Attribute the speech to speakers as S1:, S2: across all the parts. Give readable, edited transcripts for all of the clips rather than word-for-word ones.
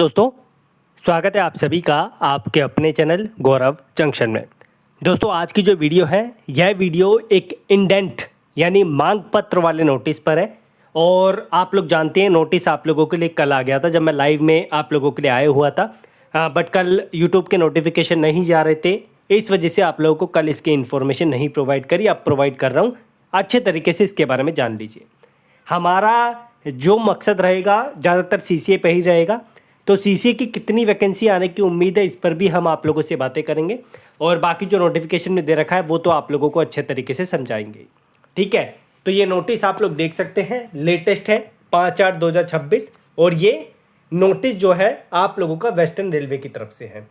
S1: दोस्तों, स्वागत है आप सभी का आपके अपने चैनल गौरव जंक्शन में। दोस्तों, आज की जो वीडियो है यह वीडियो एक इंडेंट यानी मांग पत्र वाले नोटिस पर है। और आप लोग जानते हैं नोटिस आप लोगों के लिए कल आ गया था जब मैं लाइव में आप लोगों के लिए आया हुआ था। बट कल यूट्यूब के नोटिफिकेशन नहीं जा रहे थे, इस वजह से आप लोगों को कल इसकी इन्फॉर्मेशन नहीं प्रोवाइड करी। अब प्रोवाइड कर रहा हूँ, अच्छे तरीके से इसके बारे में जान लीजिए। हमारा जो मकसद रहेगा ज़्यादातर सीसीए पे ही रहेगा। तो सीसीए की कितनी वैकेंसी आने की उम्मीद है, इस पर भी हम आप लोगों से बातें करेंगे। और बाकी जो नोटिफिकेशन में दे रखा है वो तो आप लोगों को अच्छे तरीके से समझाएंगे। ठीक है, तो ये नोटिस आप लोग देख सकते हैं, लेटेस्ट है 5/8/2026। और ये नोटिस जो है आप लोगों का वेस्टर्न रेलवे की तरफ से है।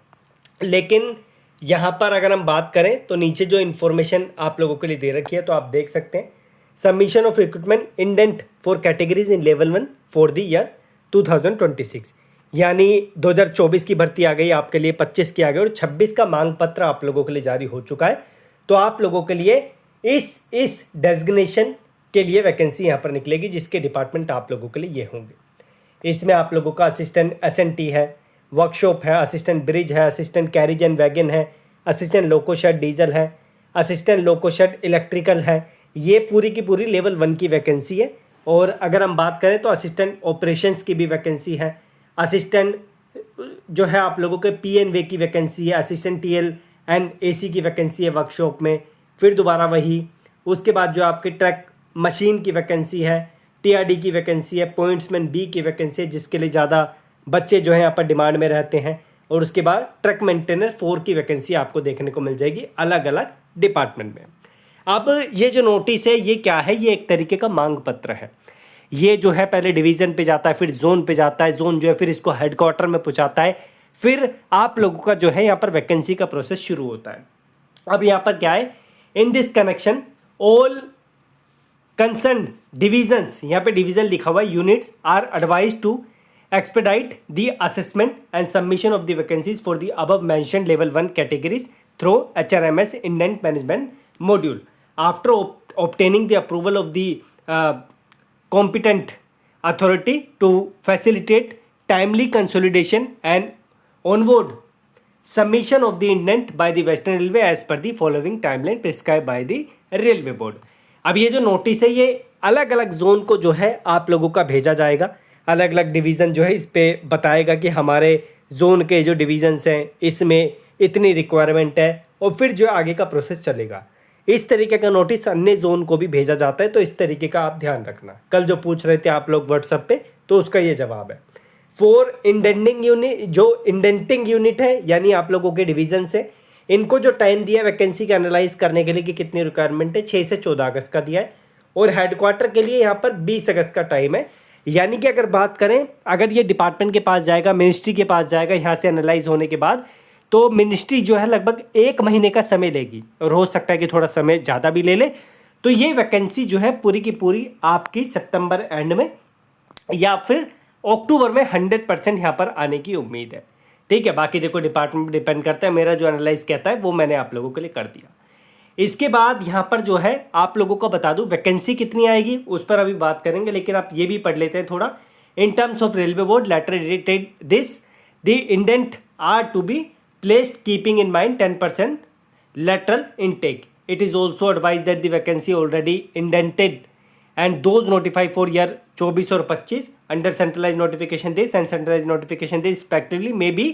S1: लेकिन यहाँ पर अगर हम बात करें तो नीचे जो इन्फॉर्मेशन आप लोगों के लिए दे रखी है तो आप देख सकते हैं, submission of recruitment indent for categories in level 1 for the year 2026। यानी 2024 की भर्ती आ गई आपके लिए, 25 की आ गई और 26 का मांग पत्र आप लोगों के लिए जारी हो चुका है। तो आप लोगों के लिए इस डेजिग्नेशन के लिए वैकेंसी यहाँ पर निकलेगी, जिसके डिपार्टमेंट आप लोगों के लिए ये होंगे। इसमें आप लोगों का असिस्टेंट एसएनटी है, वर्कशॉप है, असिस्टेंट ब्रिज है, असिस्टेंट कैरिज एंड वैगन है, असिस्टेंट लोको शेड डीजल है, असिस्टेंट लोको शेड इलेक्ट्रिकल है। ये पूरी की पूरी लेवल 1 की वैकेंसी है। और अगर हम बात करें तो असिस्टेंट ऑपरेशंस की भी वैकेंसी है, असिस्टेंट जो है आप लोगों के पीएनवे की वैकेंसी है, असिस्टेंट टीएल एंड एसी की वैकेंसी है वर्कशॉप में। फिर दोबारा वही, उसके बाद जो आपके ट्रक मशीन की वैकेंसी है, टीआरडी की वैकेंसी है, पॉइंट्समैन बी की वैकेंसी है, जिसके लिए ज़्यादा बच्चे जो हैं यहाँ पर डिमांड में रहते हैं। और उसके बाद ट्रक मेंटेनर 4 की वैकेंसी आपको देखने को मिल जाएगी अलग अलग डिपार्टमेंट में। अब ये जो नोटिस है ये क्या है, ये एक तरीके का मांग पत्र है। ये जो है पहले डिवीज़न पे जाता है, फिर जोन पे जाता है, जोन जो है फिर इसको हेडक्वार्टर में पहुंचाता है, फिर आप लोगों का जो है यहाँ पर वैकेंसी का प्रोसेस शुरू होता है। अब यहाँ पर क्या है, in this connection all concern divisions, यहाँ पे डिवीजन लिखा हुआ है, units are advise to expedite the assessment and submission of the vacancies for the above mentioned level 1 categories through HRMS indent management module after obtaining the approval of the competent authority to facilitate timely consolidation and onward submission of the indent by the Western Railway as per the following timeline prescribed by the Railway Board। अब ये जो notice है ये अलग अलग zone को जो है आप लोगों का भेजा जाएगा, अलग अलग डिवीज़न जो है इस पे बताएगा कि हमारे जोन के जो डिवीज़न्स हैं इसमें इतनी रिक्वायरमेंट है, और फिर जो आगे का प्रोसेस चलेगा। इस तरीके का नोटिस अन्य जोन को भी भेजा जाता है, तो इस तरीके का आप ध्यान रखना। कल जो पूछ रहे थे आप लोग व्हाट्सएप पे, तो उसका ये जवाब है। फॉर इंडेंटिंग यूनिट, जो इंडेंटिंग यूनिट है यानी आप लोगों के डिवीज़न से, इनको जो टाइम दिया है वैकेंसी का एनालाइज करने के लिए कि कितनी रिक्वायरमेंट है, 6 से 14 अगस्त का दिया है। और हेडक्वार्टर के लिए यहाँ पर 20 अगस्त का टाइम है। यानी कि अगर बात करें, अगर ये डिपार्टमेंट के पास जाएगा, मिनिस्ट्री के पास जाएगा, यहाँ से एनालाइज होने के बाद, तो मिनिस्ट्री जो है लगभग 1 महीने का समय लेगी, और हो सकता है कि थोड़ा समय ज़्यादा भी ले ले। तो ये वैकेंसी जो है पूरी की पूरी आपकी सितंबर एंड में या फिर अक्टूबर में 100% यहाँ पर आने की उम्मीद है। ठीक है, बाकी देखो डिपार्टमेंट डिपेंड करता है, मेरा जो एनालाइज कहता है वो मैंने आप लोगों के लिए कर दिया। इसके बाद यहाँ पर जो है आप लोगों को बता दूं वैकेंसी कितनी आएगी उस पर अभी बात करेंगे, लेकिन आप ये भी पढ़ लेते हैं थोड़ा। In terms of railway board letter dated this the indent are to be placed keeping in mind 10% lateral intake. It is also advised that the vacancy already indented and those notified for year 24 और 25 under centralized notification this and centralized notification this respectively may be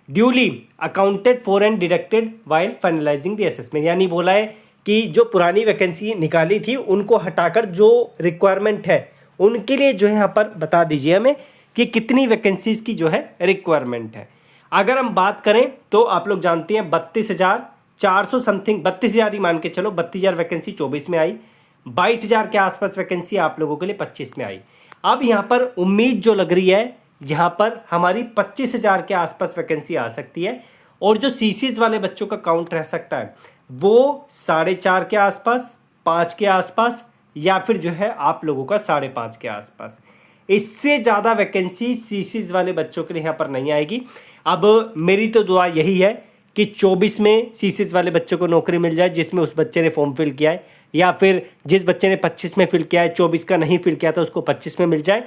S1: duly accounted for and deducted while finalizing the assessment। यानी बोला है कि जो पुरानी vacancy निकाली थी उनको हटाकर जो रिक्वायरमेंट है उनके लिए जो है यहाँ पर बता दीजिए हमें कि कितनी वैकेंसीज की जो है रिक्वायरमेंट है। अगर हम बात करें तो आप लोग जानते हैं 32,400 समथिंग, 32,000 ही मान के चलो, 32,000 वैकेंसी 24 में आई, 22,000 के आसपास वैकेंसी आप लोगों के लिए 25 में आई। अब यहाँ पर उम्मीद जो लग रही है, यहाँ पर हमारी 25,000 के आसपास वैकेंसी आ सकती है। और जो सीसीएस वाले बच्चों का काउंट रह सकता है वो 4.5 के आसपास, 5 के आसपास, या फिर जो है आप लोगों का 5.5 के आसपास। इससे ज़्यादा वैकेंसी सीसीएस वाले बच्चों के लिए यहाँ पर नहीं आएगी। अब मेरी तो दुआ यही है कि 24 में सीसीएस वाले बच्चों को नौकरी मिल जाए जिसमें उस बच्चे ने फॉर्म फिल किया है, या फिर जिस बच्चे ने 25 में फिल किया है 24 का नहीं फिल किया था उसको 25 में मिल जाए।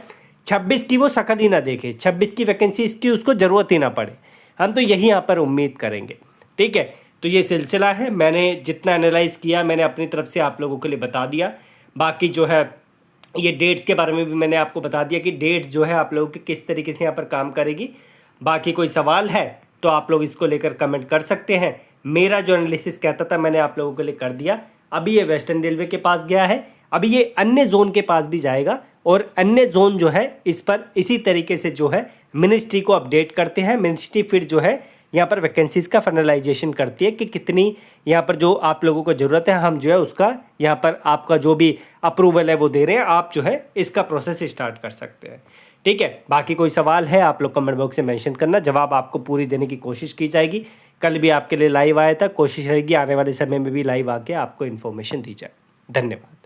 S1: 26 की वो शकल ही ना देखे, 26 की वैकेंसी इसकी उसको ज़रूरत ही ना पड़े। हम तो यही यहाँ पर उम्मीद करेंगे। ठीक है, तो ये सिलसिला है, मैंने जितना एनालाइज़ किया मैंने अपनी तरफ से आप लोगों के लिए बता दिया। बाकी जो है ये डेट्स के बारे में भी मैंने आपको बता दिया कि डेट्स जो है आप लोगों की किस तरीके से यहाँ पर काम करेगी। बाकी कोई सवाल है तो आप लोग इसको लेकर कमेंट कर सकते हैं। मेरा जो एनालिसिस कहता था मैंने आप लोगों के लिए कर दिया। अभी ये वेस्टर्न रेलवे के पास गया है, अभी ये अन्य जोन के पास भी जाएगा और अन्य जोन जो है इस पर इसी तरीके से जो है मिनिस्ट्री को अपडेट करते हैं। मिनिस्ट्री फिर जो है यहाँ पर वैकेंसीज़ का फाइनलाइजेशन करती है कि कितनी यहाँ पर जो आप लोगों को ज़रूरत है, हम जो है उसका यहाँ पर आपका जो भी अप्रूवल है वो दे रहे हैं, आप जो है इसका प्रोसेस स्टार्ट कर सकते हैं। ठीक है, बाकी कोई सवाल है आप लोग कमेंट बॉक्स में मेंशन करना, जवाब आपको पूरी देने की कोशिश की जाएगी। कल भी आपके लिए लाइव आया था, कोशिश रहेगी आने वाले समय में भी लाइव आके आपको इन्फॉर्मेशन दी जाए। धन्यवाद।